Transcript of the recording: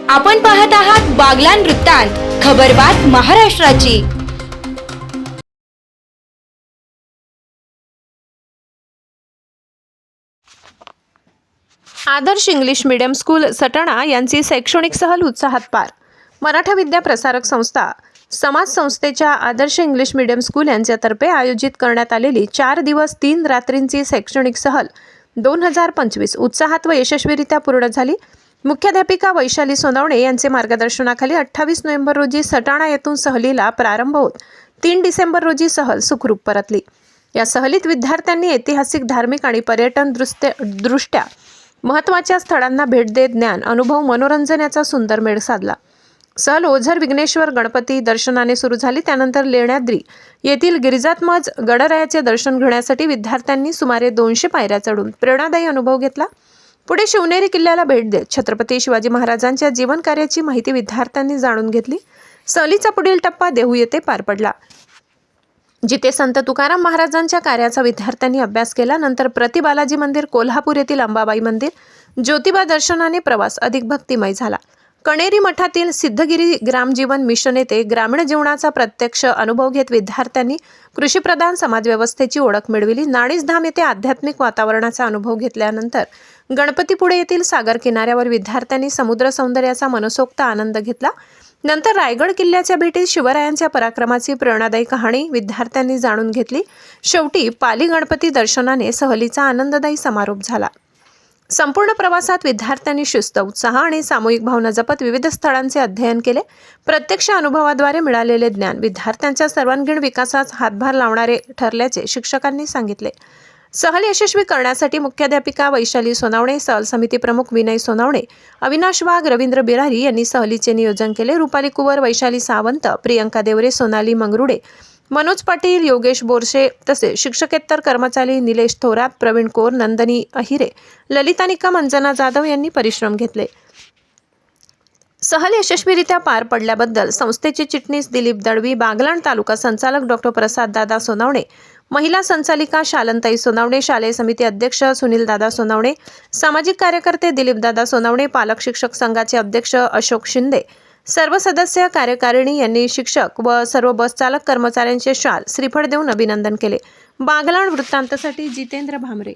आपण पाहत आहात बागलाण वृत्तांत, खबरबात महाराष्ट्राची। आदर्श इंग्लिश मीडियम स्कूल सटाणा यांची शैक्षणिक सहल उत्साहात पार। मराठा विद्या प्रसारक संस्था समाज संस्थेच्या आदर्श इंग्लिश मीडियम स्कूल यांच्यातर्फे आयोजित करण्यात आलेली 4 दिवस 3 रात्रींची शैक्षणिक सहल 2025 उत्साहात व यशस्वीरित्या पूर्ण झाली। मुख्याध्यापिका वैशाली सोनावणे यांचे मार्गदर्शनाखाली 28 नोव्हेंबर रोजी सटाणा येथून सहलीला प्रारंभ होत 3 डिसेंबर रोजी सहल सुखरूप परतली। या सहलीत विद्यार्थ्यांनी ऐतिहासिक, धार्मिक आणि पर्यटन दृष्ट्या महत्त्वाच्या स्थळांना भेट देत ज्ञान, अनुभव, मनोरंजन याचा सुंदर मेळ साधला। सहल ओझर विघ्नेश्वर गणपती दर्शनाने सुरू झाली। त्यानंतर लेण्याद्री येथील गिरिजात्मज गणरायाचे दर्शन घेण्यासाठी विद्यार्थ्यांनी सुमारे 200 पायऱ्या चढून प्रेरणादायी अनुभव घेतला। पुढे शिवनेरी किल्ल्याला भेट देत छत्रपती शिवाजी महाराजांच्या जीवन कार्याची माहिती विद्यार्थ्यांनी जाणून घेतली। सहलीचा पुढील टप्पा देहू येथे पार पडला, जिथे संत तुकाराम महाराजांच्या कार्याचा विद्यार्थ्यांनी अभ्यास केला। नंतर प्रति बालाजी मंदिर, कोल्हापूर येथील अंबाबाई मंदिर, ज्योतिबा दर्शनाने प्रवास अधिक भक्तिमय झाला। कणेरी मठातील सिद्धगिरी ग्रामजीवन मिशन येथे ग्रामीण जीवनाचा प्रत्यक्ष अनुभव घेत विद्यार्थ्यांनी कृषीप्रधान समाजव्यवस्थेची ओळख मिळविली। नाणीजधाम येथे आध्यात्मिक वातावरणाचा अनुभव घेतल्यानंतर गणपतीपुळे येथील सागर किनाऱ्यावर विद्यार्थ्यांनी समुद्र सौंदर्याचा मनसोक्त आनंद घेतला। नंतर रायगड किल्ल्याच्या भेटीत शिवरायांच्या पराक्रमाची प्रेरणादायी कहाणी विद्यार्थ्यांनी जाणून घेतली। शेवटी पाली गणपती दर्शनाने सहलीचा आनंददायी समारोप झाला। संपूर्ण प्रवासात विद्यार्थ्यांनी शिस्त, उत्साह आणि सामूहिक भावना जपत विविध स्थळांचे अध्ययन केले। प्रत्यक्ष अनुभवाद्वारे मिळालेले ज्ञान विद्यार्थ्यांच्या सर्वांगीण विकासास हातभार लावणारे ठरल्याचे शिक्षकांनी सांगितले। सहल यशस्वी करण्यासाठी मुख्याध्यापिका वैशाली सोनावणे, सहल समिती प्रमुख विनय सोनावणे, अविनाश वाघ, रवींद्र बिरारी यांनी सहलीचे नियोजन केले। रुपाली कुवर, वैशाली सावंत, प्रियंका देवरे, सोनाली मंगरुडे, मनोज पाटील, योगेश बोरसे तसेच शिक्षकेतर कर्मचारी निलेश थोरात, प्रवीण कोर, नंदनी अहिरे, ललिता निकम, अंजना जाधव यांनी परिश्रम घेतले। सहल यशस्वीरित्या पार पडल्याबद्दल संस्थेचे चिटणीस दिलीप दळवी, बागलाण तालुका संचालक डॉक्टर प्रसाद दादा सोनावणे, महिला संचालिका शालनताई सोनावणे, शालेय समिती अध्यक्ष सुनील दादा सोनावणे, सामाजिक कार्यकर्ते दिलीप दादा सोनावणे, पालक शिक्षक संघाचे अध्यक्ष अशोक शिंदे, सर्व सदस्य, कार्यकारिणी यांनी शिक्षक व सर्व बस चालक कर्मचाऱ्यांचे शाल, श्रीफळ देऊन अभिनंदन केले। बागलाण वृत्तांतसाठी जितेंद्र भामरे।